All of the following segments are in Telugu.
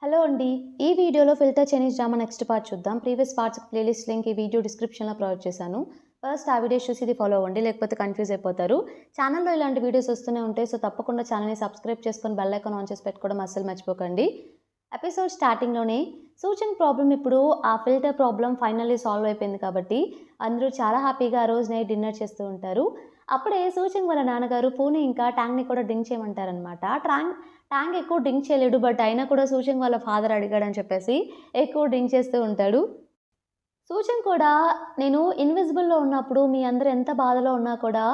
హలో అండి. ఈ వీడియోలో filter Chinese drama next part చూద్దాం. ప్రీవియస్ పార్ట్స్ ప్లేలిస్ట్ లింక్ ఈ వీడియో డిస్క్రిప్షన్‌లో ప్రొవైడ్ చేశాను. ఫస్ట్ ఆ వీడియోస్ చూసి ఇది ఫాలో అవ్వండి. లేకపోతే కన్‌ఫ్యూజ్ అయిపోతారు. ఛానెల్‌లో ఇలాంటి వీడియోస్ వస్తూనే ఉంటాయి. సో, తప్పకుండా ఛానెల్‌ని సబ్స్క్రైబ్ చేసుకొని బెల్ ఐకాన్ ఆన్ చేసి పెట్టుకోవడం అస్సలు మర్చిపోకండి. ఎపిసోడ్ స్టార్టింగ్‌లోనే సూచన్ ప్రాబ్లమ్ ఇప్పుడు ఆ ఫిల్టర్ ప్రాబ్లమ్ ఫైనల్లీ సాల్వ్ అయిపోయింది కాబట్టి అందరూ చాలా హ్యాపీగా ఆ రోజు నైట్ డిన్నర్ చేస్తూ ఉంటారు. అప్పుడే సూచన్ వాళ్ళ నాన్నగారు పూని ఇంకా ట్యాంగ్‌ని కూడా డ్రింక్ చేయమంటారనమాట. ట్యాంగ్ ఎక్కువ డ్రింక్ చేయలేడు. బట్ అయినా కూడా సూచన్ వాళ్ళ ఫాదర్ అడిగాడని చెప్పేసి ఎక్కువ డ్రింక్ చేస్తూ ఉంటాడు. సూచన్ కూడా నేను ఇన్విజిబుల్‌లో ఉన్నప్పుడు మీ అందరూ ఎంత బాధలో ఉన్నా కూడా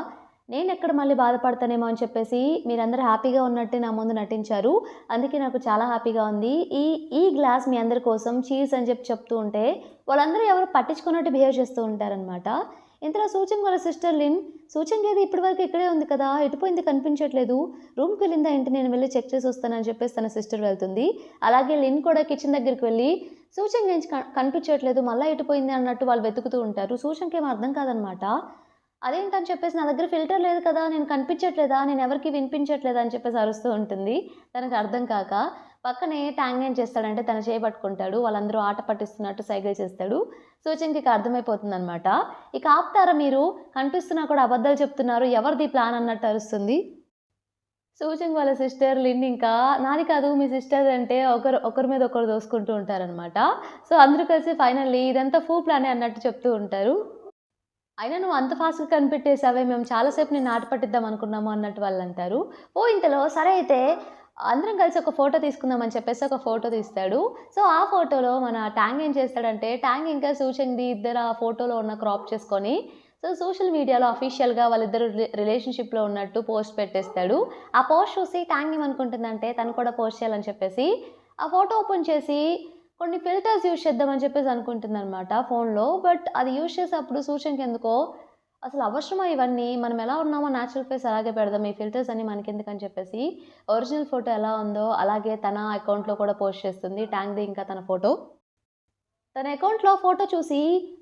నేనెక్కడ మళ్ళీ బాధపడతానేమో అని చెప్పేసి మీరందరూ హ్యాపీగా ఉన్నట్టే నా ముందు నటించారు. అందుకే నాకు చాలా హ్యాపీగా ఉంది. ఈ ఈ గ్లాస్ మీ అందరి కోసం చీర్స్ అని చెప్తూ ఉంటే వాళ్ళందరూ ఎవరు పట్టించుకున్నట్టు బిహేవ్ చేస్తూ ఉంటారనమాట. ఇంతలో సూచన్ వాళ్ళ సిస్టర్ లిన్ సూచన్ గేది ఇప్పటివరకు ఇక్కడే ఉంది కదా! ఎటుపోయింది కనిపించట్లేదు. రూమ్‌కి వెళ్ళిందా ఏంటి? నేను వెళ్ళి చెక్ చేసి వస్తానని చెప్పేసి తన సిస్టర్ వెళ్తుంది. అలాగే లిన్ కూడా కిచెన్ దగ్గరికి వెళ్ళి సూచన్ గేంచి కనిపించట్లేదు. మళ్ళా ఎటుపోయింది అన్నట్టు వాళ్ళు వెతుకుతూ ఉంటారు. సూచన్‌కేం అర్థం కాదనమాట. అదేంటని చెప్పేసి నా దగ్గర ఫిల్టర్ లేదు కదా! నేను కనిపించట్లేదా? నేనెవరికీ వినిపించట్లేదా? అని చెప్పేసి అరుస్తూ ఉంటుంది. తనకు అర్థం కాక. పక్కనే ట్యాంగ్ ఏం చేస్తాడంటే తన చేయి పట్టుకుంటాడు. వాళ్ళందరూ ఆట పట్టిస్తున్నట్టు సైగలు చేస్తాడు. సూచన్‌కి ఇక అర్థమైపోతుందనమాట. ఇక ఆపుతారా మీరు? కనిపిస్తున్నా కూడా అబద్ధాలు చెప్తున్నారు. ఎవరిది ప్లాన్ అన్నట్టు అరుస్తుంది. సూచన్ వాళ్ళ సిస్టర్ లిన్ ఇంకా నాది కాదు మీ సిస్టర్ అంటే ఒకరి మీద ఒకరు దోసుకుంటూ ఉంటారనమాట. సో, అందరూ కలిసి ఫైనల్లీ ఇదంతా ప్లానే అన్నట్టు చెప్తూ ఉంటారు. అయినా నువ్వు అంత ఫాస్ట్‌గా కనిపెట్టేసావే! మేము చాలా సేపు నిన్ను ఆట పట్టిద్దాం అనుకున్నాము అన్నట్టు వాళ్ళంటారు. ఇంతలో సరే అయితే అందరం కలిసి ఒక ఫోటో తీసుకుందాం అని చెప్పేసి ఒక ఫోటో తీస్తాడు. సో, ఆ ఫోటోలో మన ట్యాంగ్ ఏం చేస్తాడంటే ట్యాంగ్ ఇంకా సూచన్‌ది ఇద్దరు ఆ ఫోటోలో ఉన్న క్రాప్ చేసుకొని సో, సోషల్ మీడియాలో అఫీషియల్‌గా వాళ్ళిద్దరు రిలేషన్‌షిప్‌లో ఉన్నట్టు పోస్ట్ పెట్టేస్తాడు. ఆ పోస్ట్ చూసి ట్యాంగ్ ఏమనుకుంటుందంటే తను కూడా పోస్ట్ చేయాలని చెప్పేసి ఆ ఫోటో ఓపెన్ చేసి కొన్ని ఫిల్టర్స్ యూజ్ చేద్దామని చెప్పేసి అనుకుంటుందనమాట ఫోన్‌లో. బట్ అది యూజ్ చేసేప్పుడు సూచనకెందుకో అసలు అవసరమా ఇవన్నీ? మనం ఎలా ఉన్నామో న్యాచురల్ ఫేస్ అలాగే పెడదాం. ఈ ఫిల్టర్స్ అన్నీ మనకెందుకని చెప్పేసి ఒరిజినల్ ఫోటో ఎలా ఉందో అలాగే తన అకౌంట్‌లో కూడా పోస్ట్ చేస్తుంది. ట్యాంక్‌ది ఇంకా తన ఫోటో. తన అకౌంట్‌లో ఫోటో చూసి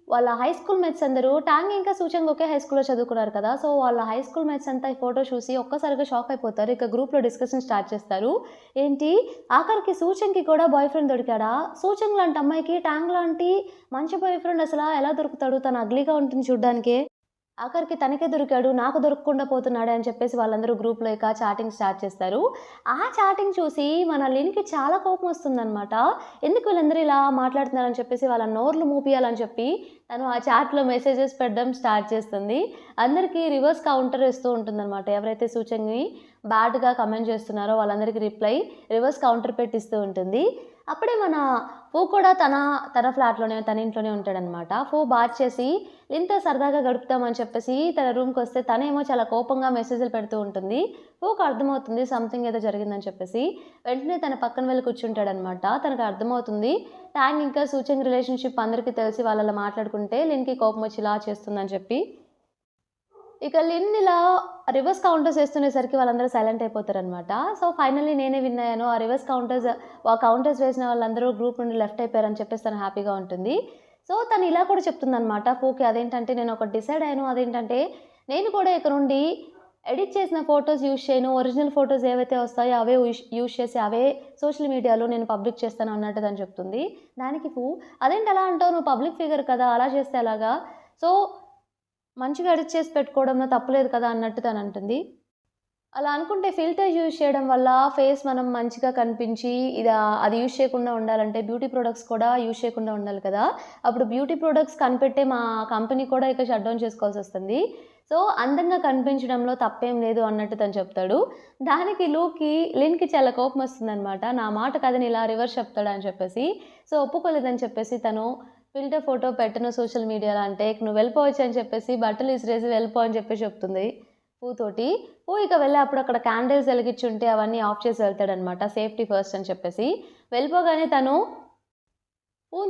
వాళ్ళ హై స్కూల్ మేట్స్ అందరూ ట్యాంగ్ ఇంకా సూచంగ్ ఒకే హై స్కూల్‌లో చదువుకున్నారు కదా! సో, వాళ్ళ హై స్కూల్ మేట్స్ అంతా ఈ ఫోటో చూసి ఒక్కసారిగా షాక్ అయిపోతారు. ఇక గ్రూప్‌లో డిస్కషన్ స్టార్ట్ చేస్తారు. ఏంటి ఆఖరికి సూచంగ్‌కి కూడా బాయ్ ఫ్రెండ్ దొరికాడా? సూచంగ్ లాంటి అమ్మాయికి ట్యాంగ్ లాంటి మంచి బాయ్ ఫ్రెండ్ అసల ఎలా దొరుకుతాడు? తను అగ్లీగా ఉంటుంది చూడ్డానికే. ఆఖరికి తనకే దొరికాడు. నాకు దొరకకుండా పోతున్నాడే అని చెప్పేసి వాళ్ళందరూ గ్రూప్‌లో ఇక చాటింగ్ స్టార్ట్ చేస్తారు. ఆ చాటింగ్ చూసి మన లిన్‌కి చాలా కోపమొస్తుందనమాట. ఎందుకు వీళ్ళందరూ ఇలా మాట్లాడుతున్నారని చెప్పేసి వాళ్ళ నోర్లు మూపియాలని చెప్పి తను ఆ చాట్‌లో మెసేజెస్ పెట్టడం స్టార్ట్ చేస్తుంది. అందరికీ రివర్స్ కౌంటర్ ఇస్తూ ఉంటుందనమాట. ఎవరైతే సూచనని బ్యాడ్‌గా కామెంట్ చేస్తున్నారో వాళ్ళందరికీ రివర్స్ కౌంటర్ పెట్టిస్తూ ఉంటుంది. అప్పుడే మన కూడా తన ఫ్లాట్‌లోనే తన ఇంట్లోనే ఉంటాడనమాట. బాత్ చేసి లిన్‌తో సరదాగా గడుపుతామని చెప్పేసి తన రూమ్‌కొస్తే తనేమో చాలా కోపంగా మెసేజ్‌లు పెడుతూ ఉంటుంది. అర్థమవుతుంది సంథింగ్ ఏదో జరిగిందని చెప్పేసి. వెంటనే తన పక్కన వెళ్లి కూర్చుంటాడనమాట. తనకు అర్థమవుతుంది ట్యాంగ్ ఇంకా సూచంగ్ రిలేషన్‌షిప్ అందరికీ తెలిసి వాళ్ళలా మాట్లాడుకుంటే లిన్‌కి కోపమొచ్చి ఇలా చేస్తుందని చెప్పి. ఇక లిన్ ఇలా రివర్స్ కౌంటర్స్ ఏస్తునేసరికి వాళ్ళందరూ సైలెంట్ అయిపోతారనమాట. సో, ఫైనల్లీ నేనే విన్ అయ్యాను. ఆ కౌంటర్స్ వేసిన వాళ్ళందరూ గ్రూప్ నుండి లెఫ్ట్ అయిపోయారని చెప్పేసి తను హ్యాపీగా ఉంటుంది. సో, తను ఇలా కూడా చెప్తుందనమాట పూకి అదేంటంటే నేనొకటి డిసైడ్ అయ్యాను. అదేంటంటే నేను కూడా ఇక నుండి ఎడిట్ చేసిన ఫోటోస్ యూజ్ చేయను. ఒరిజినల్ ఫోటోస్ ఏవైతే వస్తాయో అవే యూజ్ చేసి అవే సోషల్ మీడియాలో నేను పబ్లిక్ చేస్తాను అన్నట్టు తను చెప్తుంది. దానికి అదేంటి అలా అంటావు? నువ్వు పబ్లిక్ ఫిగర్ కదా! అలా చేస్తే ఎలాగా? సో, మంచిగా ఎడిట్ చేసి పెట్టుకోవడంలో తప్పులేదు కదా! అన్నట్టు తనంటుంది. అలా అనుకుంటే ఫిల్టర్ యూజ్ చేయడం వల్ల ఫేస్ మనం మంచిగా కనిపించి అది యూజ్ చేయకుండా ఉండాలంటే బ్యూటీ ప్రొడక్ట్స్ కూడా యూజ్ చేయకుండా ఉండాలి కదా! అప్పుడు బ్యూటీ ప్రొడక్ట్స్ కనిపెట్టే మా కంపెనీ కూడా ఇక షట్ డౌన్ చేసుకోవాల్సొస్తుంది. సో, అందంగా కనిపించడంలో తప్పేం లేదు అన్నట్టు తను చెప్తాడు. దానికి లిన్‌కి చాలా కోపమొస్తుందనమాట. నా మాట కాదని ఇలా రివర్స్ చెప్తాడా అని చెప్పేసి. సో, ఒప్పుకోలేదని చెప్పేసి తను ఫిల్టర్ ఫోటో పెట్టను సోషల్ మీడియాలో అంటే నువ్వు వెళ్ళిపోవచ్చు అని చెప్పేసి బట్టలు ఇసిరేసి వెళ్ళిపో అని చెప్పి చెప్తుంది తోటి. ఇక వెళ్ళి అప్పుడు అక్కడ క్యాండిల్స్ వెలిగించుంటే అవన్నీ ఆఫ్ చేసి వెళ్తాడనమాట. సేఫ్టీ ఫస్ట్ అని చెప్పేసి. వెళ్ళిపోగానే తను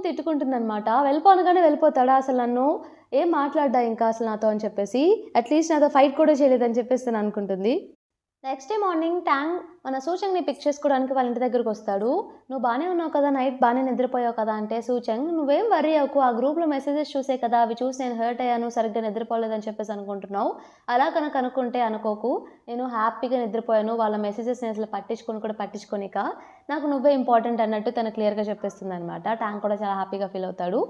తిట్టుకుంటుందనమాట. వెళ్ళిపోనగానే వెళ్ళిపోతాడా? అసలు నన్ను ఏం మాట్లాడ్డా ఇంకా అసలు నాతో అని చెప్పేసి. అట్‌లీస్ట్ నాతో ఫైట్ కూడా చేయలేదని చెప్పేసి తను అనుకుంటుంది. నెక్స్ట్ డే మార్నింగ్ ట్యాంగ్ మన సూచంగ్ని పిక్ చేసుకోవడానికి వాళ్ళ ఇంటి దగ్గరకు వస్తాడు. నువ్వు బాగానే ఉన్నావు కదా, నైట్ బాగానే నిద్రపోయావు కదా అంటే సూచంగ్ నువ్వేం వర్రీ అవ్వకు, ఆ గ్రూప్లో మెసేజెస్ చూసే కదా, అవి చూసి నేను హర్ట్ అయ్యాను, సరిగ్గా నిద్రపోలేదని చెప్పేసి అనుకుంటున్నావు. అలా కనుక అనుకుంటే అనుకోకు, నేను హ్యాపీగా నిద్రపోయాను, వాళ్ళ మెసేజెస్ నేను అసలు పట్టించుకోనిక నాకు నువ్వే ఇంపార్టెంట్ అన్నట్టు తను క్లియర్గా చెప్పేస్తుంది అనమాట. ట్యాంగ్ కూడా చాలా హ్యాపీగా ఫీల్ అవుతాడు.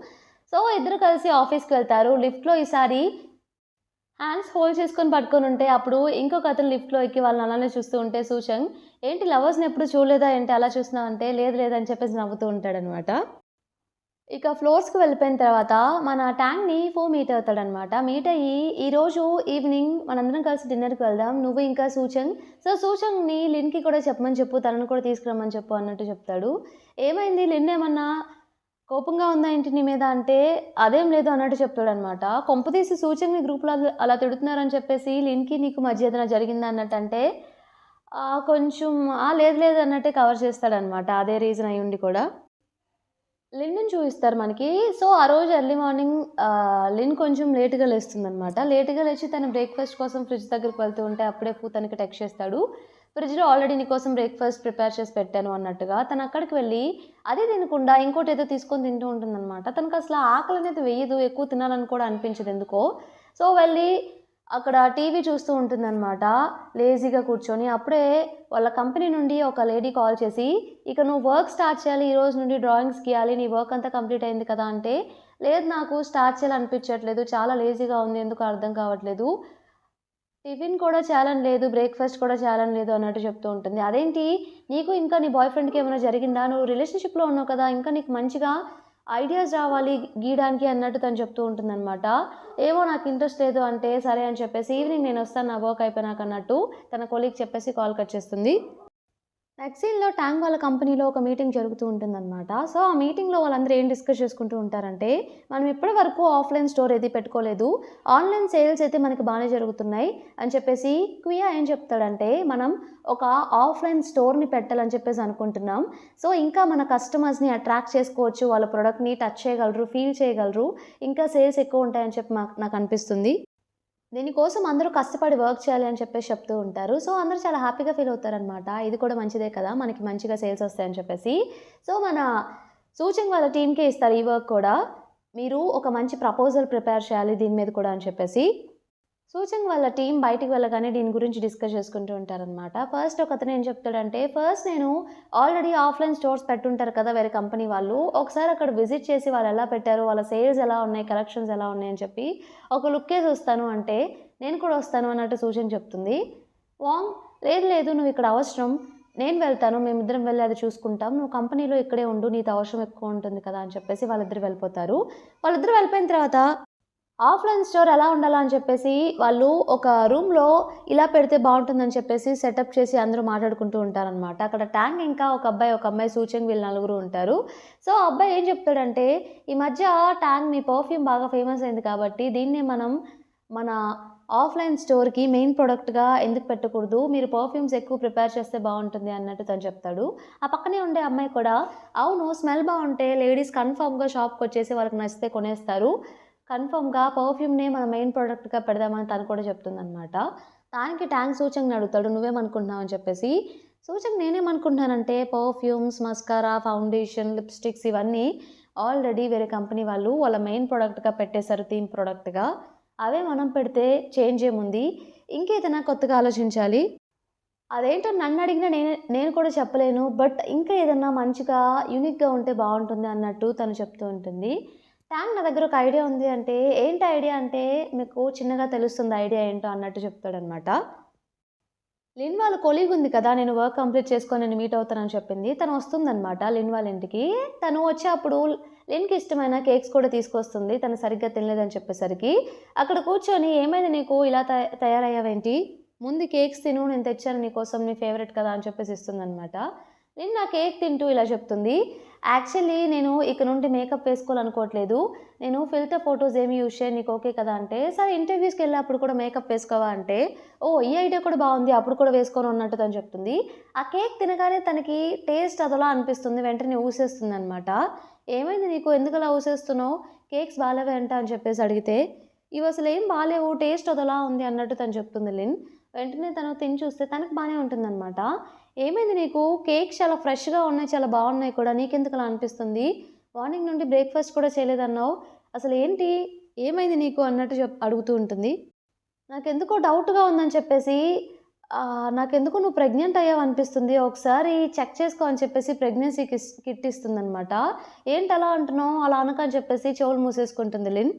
సో ఇద్దరు కలిసి ఆఫీస్కి వెళ్తారు. లిఫ్ట్లో ఈసారి హ్యాండ్స్ హోల్డ్ చేసుకొని పట్టుకొని ఉంటే అప్పుడు ఇంకొక అతను లిఫ్ట్లో ఎక్కి వాళ్ళని అలానే చూస్తూ ఉంటే సూచంగ్ ఏంటి లవర్స్ని ఎప్పుడు చూడలేదా ఏంటి అలా చూస్తున్నావు అంటే లేదు లేదని చెప్పేసి నవ్వుతూ ఉంటాడనమాట. ఇక ఫ్లోర్స్కి వెళ్ళిపోయిన తర్వాత మన ట్యాంగ్ని మీట్ అవుతాడనమాట. మీట్ అయ్యి ఈరోజు ఈవినింగ్ మనందరం కలిసి డిన్నర్కి వెళ్దాం, నువ్వు ఇంకా సూచంగ్. సో సూచంగ్ని లిన్కి కూడా చెప్పమని చెప్పు, తనను కూడా తీసుకురమ్మని చెప్పు అన్నట్టు చెప్తాడు. ఏమైంది, లిన్ ఏమన్నా కోపంగా ఉందా ఏంటి నీ మీద అంటే అదేం లేదు అన్నట్టు చెప్తాడనమాట. కొంపతీసి సూచంగ్ని గ్రూప్లో అలా తిడుతున్నారని చెప్పేసి లిన్కి నీకు మధ్య ఏదైనా జరిగిందా అన్నట్టు అంటే కొంచెం లేదు లేదు అన్నట్టే కవర్ చేస్తాడనమాట. అదే రీజన్ అయి ఉండి కూడా లిన్ని చూపిస్తారు మనకి. సో ఆ రోజు ఎర్లీ మార్నింగ్ లిన్ కొంచెం లేట్గా లేస్తుందనమాట. లేట్గా లేచి తను బ్రేక్ఫాస్ట్ కోసం ఫ్రిడ్జ్ దగ్గరికి వెళ్తూ ఉంటే అప్పుడే తనకి టెక్స్ట్ చేస్తాడు, ఫ్రిడ్జ్లో ఆల్రెడీ నీకోసం బ్రేక్ఫాస్ట్ ప్రిపేర్ చేసి పెట్టాను అన్నట్టుగా. తను అక్కడికి వెళ్ళి అదే తినకుండా ఇంకోటి ఏదో తీసుకొని తింటూ ఉంటుందన్నమాట. తనకు అసలు ఆకలి అనేది వేయదు, ఎక్కువ తినాలని కూడా అనిపించదు ఎందుకో. సో వెళ్ళి అక్కడ టీవీ చూస్తూ ఉంటుందన్నమాట లేజీగా కూర్చొని. అప్పుడే వాళ్ళ కంపెనీ నుండి ఒక లేడీ కాల్ చేసి ఇక నువ్వు వర్క్ స్టార్ట్ చేయాలి, ఈ రోజు నుండి డ్రాయింగ్స్ గీయాలి, నీ వర్క్ అంతా కంప్లీట్ అయింది కదా అంటే లేదు నాకు స్టార్ట్ చేయాలనిపించట్లేదు, చాలా లేజీగా ఉంది, ఎందుకు అర్థం కావట్లేదు, టిఫిన్ కూడా చేయాలని లేదు, బ్రేక్ఫాస్ట్ కూడా చేయాలని లేదు అన్నట్టు చెప్తూ ఉంటుంది. అదేంటి నీకు ఇంకా నీ బాయ్ ఫ్రెండ్కి ఏమైనా జరిగిందా, నువ్వు రిలేషన్షిప్లో ఉన్నావు కదా, ఇంకా నీకు మంచిగా ఐడియాస్ రావాలి గీయడానికి అన్నట్టు తను చెప్తూ ఉంటుందన్నమాట. ఏమో నాకు ఇంట్రెస్ట్ లేదు అంటే సరే అని చెప్పేసి ఈవినింగ్ నేను వస్తాను నా వర్క్ అయిపోయినాక అన్నట్టు తన కొలీగ్ చెప్పేసి కాల్ కట్ చేస్తుంది. నెక్స్ట్ సీన్లో ట్యాంగ్ వాళ్ళ కంపెనీలో ఒక మీటింగ్ జరుగుతూ ఉంటుందన్నమాట. సో ఆ మీటింగ్లో వాళ్ళందరూ ఏం డిస్కస్ చేసుకుంటూ ఉంటారంటే మనం ఇప్పటి వరకు ఆఫ్లైన్ స్టోర్ ఏది పెట్టుకోలేదు, ఆన్లైన్ సేల్స్ అయితే మనకి బాగానే జరుగుతున్నాయి అని చెప్పేసి క్వియా ఏం చెప్తాడంటే మనం ఒక ఆఫ్లైన్ స్టోర్ని పెట్టాలని చెప్పేసి అనుకుంటున్నాం. సో ఇంకా మన కస్టమర్స్ని అట్రాక్ట్ చేసుకోవచ్చు, వాళ్ళ ప్రోడక్ట్ని టచ్ చేయగలరు, ఫీల్ చేయగలరు, ఇంకా సేల్స్ ఎక్కువ ఉంటాయని చెప్పి నాకు అనిపిస్తుంది. దీనికోసం అందరూ కష్టపడి వర్క్ చేయాలి అని చెప్పేసి చెప్తూ ఉంటారు. సో అందరూ చాలా హ్యాపీగా ఫీల్ అవుతారనమాట. ఇది కూడా మంచిదే కదా, మనకి మంచిగా సేల్స్ వస్తాయని చెప్పేసి. సో మన సూచంగ్ వాళ్ళ టీమ్కే ఇస్తారు ఈ వర్క్ కూడా, మీరు ఒక మంచి ప్రపోజల్ ప్రిపేర్ చేయాలి దీని మీద కూడా అని చెప్పేసి. సూచంగ్ వాళ్ళ టీం బయటికి వెళ్ళగానే దీని గురించి డిస్కస్ చేసుకుంటూ ఉంటారనమాట. ఫస్ట్ ఒకతను ఏం చెప్తాడంటే ఫస్ట్ నేను ఆల్రెడీ ఆఫ్లైన్ స్టోర్స్ పెట్టుంటారు కదా వేరే కంపెనీ వాళ్ళు, ఒకసారి అక్కడ విజిట్ చేసి వాళ్ళు ఎలా పెట్టారు, వాళ్ళ సేల్స్ ఎలా ఉన్నాయి, కలెక్షన్స్ ఎలా ఉన్నాయి అని చెప్పి ఒక లుక్ వేసి వస్తాను అంటే నేను కూడా వస్తాను అన్నట్టు సూచన చెప్తుంది. వాంగ్ లేదు లేదు నువ్వు ఇక్కడ అవసరం, నేను వెళ్తాను, మేమిద్దరం వెళ్ళి అది చూసుకుంటాం, నువ్వు కంపెనీలో ఇక్కడే ఉండు, నీతో అవసరం ఎక్కువ ఉంటుంది కదా అని చెప్పేసి వాళ్ళిద్దరు వెళ్ళిపోతారు. వాళ్ళిద్దరు వెళ్ళిపోయిన తర్వాత ఆఫ్లైన్ స్టోర్ ఎలా ఉండాలా అని చెప్పేసి వాళ్ళు ఒక రూమ్లో ఇలా పెడితే బాగుంటుందని చెప్పేసి సెటప్ చేసి అందరూ మాట్లాడుకుంటూ ఉంటారనమాట. అక్కడ ట్యాంగ్ ఇంకా ఒక అమ్మాయి సూచంగ్ వీళ్ళు నలుగురు ఉంటారు. సో ఆ అబ్బాయి ఏం చెప్తాడంటే ఈ మధ్య ట్యాంగ్ మీ పర్ఫ్యూమ్ బాగా ఫేమస్ అయింది కాబట్టి దీన్ని మనం మన ఆఫ్లైన్ స్టోర్కి మెయిన్ ప్రోడక్ట్గా ఎందుకు పెట్టకూడదు, మీరు పర్ఫ్యూమ్స్ ఎక్కువ ప్రిపేర్ చేస్తే బాగుంటుంది అన్నట్టు తను చెప్తాడు. ఆ పక్కనే ఉండే అమ్మాయి కూడా అవును స్మెల్ బాగుంటే లేడీస్ కన్ఫామ్గా షాప్కి వచ్చేసి వాళ్ళకి నచ్చితే కొనేస్తారు, కన్ఫర్మ్గా పర్ఫ్యూమ్నే మన మెయిన్ ప్రోడక్ట్గా పెడదామని తను కూడా చెప్తుందనమాట. దానికి ట్యాంక్ సూచంగ్ని అడుగుతాడు నువ్వేమనుకుంటున్నావు అని చెప్పేసి. సూచంగ్ నేనేమనుకుంటున్నానంటే పర్ఫ్యూమ్స్, మస్కారా, ఫౌండేషన్, లిప్స్టిక్స్ ఇవన్నీ ఆల్రెడీ వేరే కంపెనీ వాళ్ళు వాళ్ళ మెయిన్ ప్రోడక్ట్గా పెట్టేశారు, థీమ్ ప్రోడక్ట్గా, అవే మనం పెడితే చేంజ్ ఏముంది, ఇంకేదైనా కొత్తగా ఆలోచించాలి, అదేంటో నన్ను అడిగినా నేను కూడా చెప్పలేను, బట్ ఇంకా ఏదన్నా మంచిగా యూనిక్గా ఉంటే బాగుంటుంది అన్నట్టు తను చెప్తూ ఉంటుంది. ట్యాంగ్ నా దగ్గర ఒక ఐడియా ఉంది అంటే ఏంటి ఐడియా అంటే మీకు చిన్నగా తెలుస్తుంది ఐడియా ఏంటో అన్నట్టు చెప్తాడనమాట. లిన్ వాళ్ళ కొలీగ్ ఉంది కదా, నేను వర్క్ కంప్లీట్ చేసుకొని నేను మీట్ అవుతానని చెప్పింది, తను వస్తుందనమాట లిన్ వాళ్ళ ఇంటికి. తను వచ్చే అప్పుడు లిన్కి ఇష్టమైన కేక్స్ కూడా తీసుకొస్తుంది, తను సరిగ్గా తినలేదని చెప్పేసరికి అక్కడ కూర్చొని ఏమైంది నీకు ఇలా తయారయ్యావేంటి, ముందు కేక్స్ తిను, నేను తెచ్చాను నీకోసం, నీ ఫేవరెట్ కదా అని చెప్పేసి ఇస్తుందనమాట. నేను నా కేక్ తింటూ ఇలా చెప్తుంది, యాక్చువల్లీ నేను ఇక నుండి మేకప్ వేసుకోవాలనుకోవట్లేదు, నేను ఫిల్టర్ ఫొటోస్ ఏమి యూజ్ చేయను, నీకు ఓకే కదా అంటే సరే ఇంటర్వ్యూస్కి వెళ్ళినప్పుడు కూడా మేకప్ వేసుకోవా అంటే ఓ ఈ ఐడియా కూడా బాగుంది, అప్పుడు కూడా వేసుకోను అన్నట్టు తను చెప్తుంది. ఆ కేక్ తినగానే తనకి టేస్ట్ అదలా అనిపిస్తుంది, వెంటనే ఊసేస్తుంది అనమాట. ఏమైంది నీకు, ఎందుకు అలా ఊసేస్తున్నావు, కేక్స్ బాగాలేవే అంట అని చెప్పేసి అడిగితే ఇవి అసలు ఏం బాగాలేవు, టేస్ట్ అదలా ఉంది అన్నట్టు తను చెప్తుంది లిన్. వెంటనే తను తిని చూస్తే తనకు బానే ఉంటుందనమాట. "ఏమైంది నీకు? కేక్స్ చాలా ఫ్రెష్‌గా ఉన్నాయి. చాలా బాగున్నాయి కూడా. నీకెందుకలా అనిపిస్తుంది? మార్నింగ్ నుండి బ్రేక్‌ఫాస్ట్ కూడా చేయలేదన్నావు. అసలేంటి? ఏమైంది నీకు?" అన్నట్టు అడుగుతూ ఉంటుంది. నాకెందుకో డౌట్‌గా ఉందని చెప్పేసి నాకెందుకో నువ్వు ప్రెగ్నెంట్ అయ్యావనిపిస్తుంది. ఒకసారి చెక్ చేసుకో అని చెప్పేసి ప్రెగ్నెన్సీ కిట్ ఇస్తుందనమాట. ఏంటలా అంటున్నావు? అలా అనకు అని చెప్పేసి చెవులు మూసేసుకుంటుంది లిన్.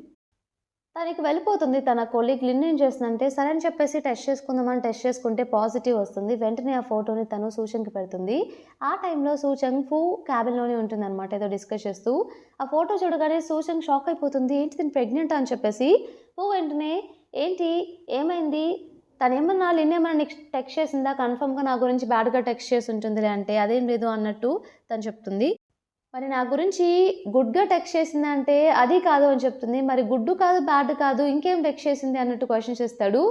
తనకి వెళ్ళిపోతుంది. తన కొలీగ్ లిన్ ఏం చేస్తుందంటే, సరే అని చెప్పేసి టెస్ట్ చేసుకుందామని టెస్ట్ చేసుకుంటే పాజిటివ్ వస్తుంది. వెంటనే ఆ ఫోటోని తను సూచంగ్‌కి పెడుతుంది. ఆ టైంలో సూచంగ్ ఫూ క్యాబిన్‌లోనే ఉంటుందనమాట ఏదో డిస్కస్ చేస్తూ. ఆ ఫోటో చూడగానే సూచంగ్ షాక్ అయిపోతుంది. ఏంటి తిను ప్రెగ్నెంటా అని చెప్పేసి. ఫూ వెంటనే ఏంటి? ఏమైంది? తనేమన్నా లిన్ ఏమన్నా నీకు టెక్స్ట్ చేసిందా? కన్ఫర్మ్‌గా నా గురించి బ్యాడ్‌గా టెక్స్ట్ చేసి ఉంటుందిలే అంటే, అదేం లేదు అన్నట్టు తను చెప్తుంది. మరి నా గురించి గుడ్‌గా టెక్స్ట్ చేసిందా అంటే, అది కాదు అని చెప్తుంది. మరి గుడ్డు కాదు, బ్యాడ్ కాదు ఇంకేం టెక్స్ట్ చేసింది అన్నట్టు క్వెషన్ చేస్తాడు.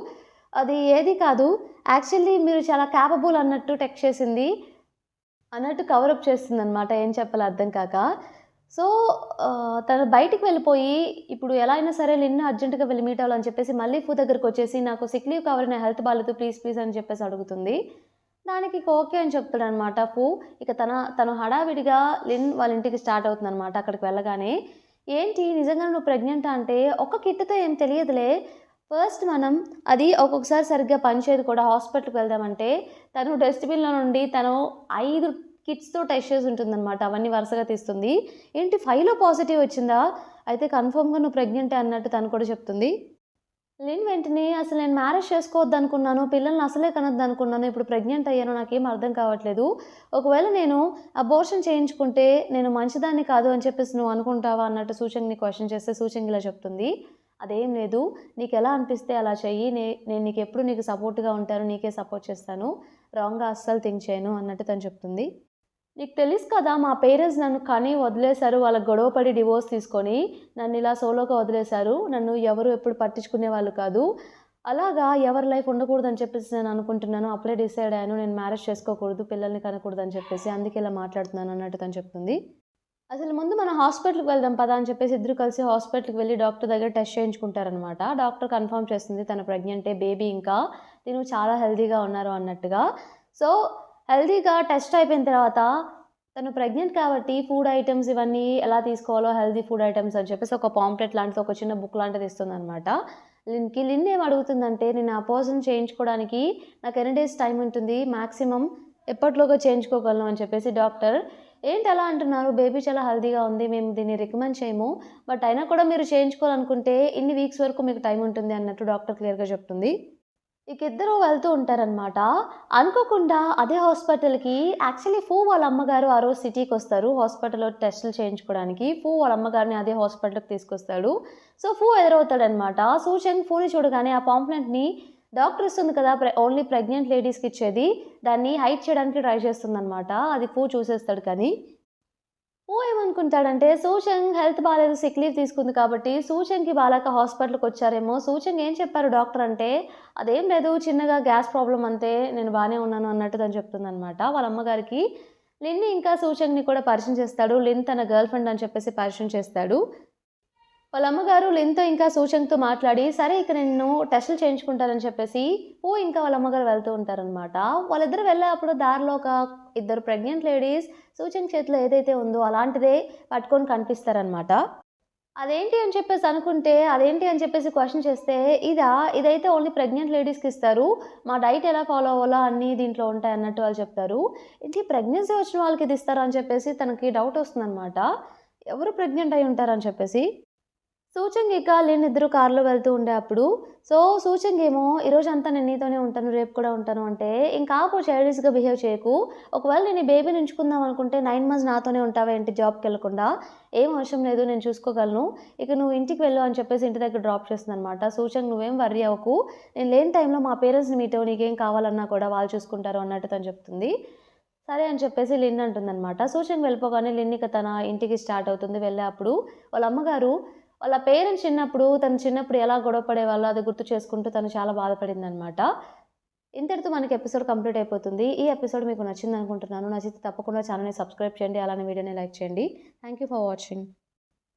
అది ఏది కాదు. యాక్చువల్లీ మీరు చాలా కేపబుల్ అన్నట్టు టెక్స్ట్ చేసింది. అన్నట్టు కవరప్ చేస్తుందనమాట. ఏం చెప్పాలో అర్థం కాక. సో, తను బయటికి వెళ్ళిపోయి ఇప్పుడు ఎలా అయినా సరే లిన్‌ని అర్జెంట్‌గా వెళ్లి మీట్ అవ్వాలని చెప్పేసి మళ్ళీ ఫూ దగ్గరకొచ్చేసి నాకు సిక్ లీవ్ కావాలి. నా హెల్త్ బాలేదు. ప్లీజ్, ప్లీజ్ అని చెప్పేసి అడుగుతుంది. దానికి ఇక ఓకే అని చెప్తాడనమాట ఫూ. ఇక తను హడావిడిగా లిన్ వాళ్ళ ఇంటికి స్టార్ట్ అవుతుందనమాట అక్కడికి వెళ్ళగానే. ఏంటి నిజంగానే నువ్వు ప్రెగ్నెంటా అంటే, ఒక్క కిట్‌తో ఏం తెలియదులే. ఫస్ట్ మనం అది ఒక్కొక్కసారి సరిగ్గా పనిచేయదు కూడా హాస్పిటల్‌కి వెళ్దామంటే, తను డస్ట్‌బిన్‌లో నుండి తను 5 కిట్స్‌తో టెస్ట్ చేసి ఉంటుందనమాట. అవన్నీ వరుసగా తీస్తుంది. ఏంటి 5లో పాజిటివ్ వచ్చిందా? అయితే కన్ఫర్మ్‌గా నువ్వు ప్రెగ్నెంటే అన్నట్టు తను కూడా చెప్తుంది. లిన్ వెంటనే అసలు నేను మ్యారేజ్ చేసుకోవద్దనుకున్నాను. పిల్లల్ని అసలే కనొద్దనుకున్నాను. ఇప్పుడు ప్రెగ్నెంట్ అయ్యాను. నాకేం అర్థం కావట్లేదు. ఒకవేళ నేను అబార్షన్ చేయించుకుంటే నేను మంచిదాన్ని కాదు అని చెప్పేసి నువ్వు అనుకుంటావా? అన్నట్టు సూచంగ్‌ని క్వెషన్ చేస్తే సూచంగ్ ఇలా చెప్తుంది. అదేం లేదు. నీకెలా అనిపిస్తే అలా చెయ్యి. నేను నీకెప్పుడు నీకు సపోర్ట్‌గా ఉంటాను. నీకే సపోర్ట్ చేస్తాను. రాంగ్‌గా అస్సలు థింక్ చేయను అన్నట్టు తను చెప్తుంది. నీకు తెలుసు కదా! మా పేరెంట్స్ నన్ను కని వదిలేశారు. వాళ్ళకి గొడవ పడి డివోర్స్ తీసుకొని, నన్నిలా సోలోగా వదిలేశారు. నన్ను ఎవరు ఎప్పుడు పట్టించుకునేవాళ్ళు కాదు. అలాగా ఎవరి లైఫ్ ఉండకూడదని చెప్పేసి నేను అనుకుంటున్నాను. అప్పుడే డిసైడ్ అయ్యాను. నేను మ్యారేజ్ చేసుకోకూడదు, పిల్లల్ని కనకూడదని చెప్పేసి. అందుకే ఇలా మాట్లాడుతున్నాను అన్నట్టు తను చెప్తుంది. అసలు ముందు మనం హాస్పిటల్‌కి వెళ్దాం పదా అని చెప్పేసి ఇద్దరు కలిసి హాస్పిటల్‌కి వెళ్లి డాక్టర్ దగ్గర టెస్ట్ చేయించుకుంటారనమాట. డాక్టర్ కన్ఫర్మ్ చేస్తుంది తను ప్రెగ్నెంటే. బేబీ ఇంకా తిను చాలా హెల్తీగా ఉన్నారు అన్నట్టుగా. సో, హెల్తీగా టెస్ట్ అయిపోయిన తర్వాత తను ప్రెగ్నెంట్ కాబట్టి ఫుడ్ ఐటెమ్స్ ఇవన్నీ ఎలా తీసుకోవాలో హెల్తీ ఫుడ్ ఐటెమ్స్ అని చెప్పేసి ఒక పాంప్లెట్ లాంటిది ఒక చిన్న బుక్ లాంటిది ఇస్తుందనమాట. లిన్ ఏం అడుగుతుందంటే నేను అబార్షన్ చేయించుకోవడానికి నాకు ఎన్ని డేస్ టైం ఉంటుంది? మాక్సిమం ఎప్పటిలోగా చేయించుకోగలను అని చెప్పేసి డాక్టర్ ఏంటి అలా అంటున్నారు? బేబీ చాలా హెల్తీగా ఉంది. మేము దీన్ని రికమెండ్ చేయము. బట్ అయినా కూడా మీరు చేయించుకోవాలనుకుంటే ఇన్ని వీక్స్ వరకు మీకు టైం ఉంటుంది అన్నట్టు డాక్టర్ క్లియర్‌గా చెప్తుంది. ఇక ఇద్దరు వెళ్తూ ఉంటారనమాట. అనుకోకుండా అదే హాస్పిటల్‌కి యాక్చువల్లీ ఫూ వాళ్ళ అమ్మగారు ఆ రోజు సిటీకొస్తారు. హాస్పిటల్‌లో టెస్టులు చేయించుకోవడానికి. ఫూ వాళ్ళ అమ్మగారిని అదే హాస్పిటల్‌కి తీసుకొస్తాడు. సో, ఫూ ఎదురవుతాడనమాట. సూచంగ్ ఫూని చూడగానే ఆ పాంప్లెంట్‌ని డాక్టర్ ఇస్తుంది కదా! ఓన్లీ ప్రెగ్నెంట్ లేడీస్‌కి ఇచ్చేది. దాన్ని హైడ్ చేయడానికి ట్రై చేస్తుందనమాట. అది ఫూ చూసేస్తాడు కానీ. ఓ ఏమనుకుంటాడంటే, సూచంగ్ హెల్త్ బాలేదు. సిక్ లీవ్ తీసుకుంది కాబట్టి, సూచంగ్‌కి బాలేక హాస్పిటల్‌కొచ్చారేమో. సూచంగ్ ఏం చెప్పారు డాక్టర్ అంటే, అదేం లేదు చిన్నగా గ్యాస్ ప్రాబ్లమ్ అంతే. నేను బానే ఉన్నాను అన్నట్టు తను చెప్తుందనమాట. వాళ్ళ అమ్మగారికి లిన్‌ని ఇంకా సూచంగ్‌ని కూడా పరిచయం చేస్తాడు. లిన్ తన గర్ల్ ఫ్రెండ్ అని చెప్పేసి పరిచయం చేస్తాడు. వాళ్ళ అమ్మగారు లిన్‌తో ఇంకా సూచంగ్‌తో మాట్లాడి, సరే ఇక నిన్ను టెస్టులు చేయించుకుంటారని చెప్పేసి, ఇంకా వాళ్ళ అమ్మగారు వెళ్తూ ఉంటారనమాట. వాళ్ళిద్దరూ వెళ్ళేప్పుడు దారిలో ఒక ఇద్దరు ప్రెగ్నెంట్ లేడీస్ సూచంగ్ చేతిలో ఏదైతే ఉందో అలాంటిదే పట్టుకొని కనిపిస్తారనమాట. అదేంటి అని చెప్పేసి అనుకుంటే, అదేంటి అని చెప్పేసి క్వెషన్ చేస్తే, ఇదైతే ఓన్లీ ప్రెగ్నెంట్ లేడీస్‌కి ఇస్తారు. మా డైట్ ఎలా ఫాలో అవ్వాలో అన్నీ దీంట్లో ఉంటాయన్నట్టు వాళ్ళు చెప్తారు. ఏంటి ప్రెగ్నెన్సీ వచ్చిన వాళ్ళకి ఇది ఇస్తారా అని చెప్పేసి తనకి డౌట్ వస్తుందనమాట. ఎవరు ప్రెగ్నెంట్ అయ్యి ఉంటారని చెప్పేసి. సూచంగ్ ఇక లిన్ ఇద్దరు కారులో వెళ్తూ ఉండే అప్పుడు, సూచంగ్ ఏమో ఈరోజంతా నేను నీతోనే ఉంటాను, రేపు కూడా ఉంటాను అంటే, ఇంకా ఆపు చైల్డిష్‌గా బిహేవ్ చేయకు. ఒకవేళ నేను ఈ బేబీని ఉంచుకుందాం అనుకుంటే 9 మంత్స్ నాతోనే ఉంటావా ఏంటి జాబ్‌కెళ్ళకుండా? ఏం అవసరం లేదు నేను చూసుకోగలను. ఇక నువ్వు ఇంటికి వెళ్ళు అని చెప్పేసి ఇంటి దగ్గర డ్రాప్ చేస్తుందనమాట. సూచంగ్ నువ్వేం వర్రీ అవ్వకు. నేను లేని టైంలో మా పేరెంట్స్‌ని మీట్ అవ్వు. నీకేం కావాలన్నా కూడా వాళ్ళు చూసుకుంటారు అన్నట్టు తను చెప్తుంది. సరే అని చెప్పేసి లిన్ అంటుందనమాట. సూచంగ్ వెళ్ళిపోగానే లిన్ ఇక తన ఇంటికి స్టార్ట్ అవుతుంది. వెళ్ళే అప్పుడు వాళ్ళ అమ్మగారు వాళ్ళ పేరెంట్స్ తను చిన్నప్పుడు ఎలా గొడవ పడేవాళ్ళో అది గుర్తు చేసుకుంటూ తను చాలా బాధపడిందనమాట. ఇంతటితో మనకి ఎపిసోడ్ కంప్లీట్ అయిపోతుంది. ఈ ఎపిసోడ్ మీకు నచ్చిందనుకుంటున్నాను. నచ్చితే తప్పకుండా ఛానల్‌ని సబ్స్క్రైబ్ చేయండి. అలానే వీడియోని లైక్ చేయండి. Thank you for watching.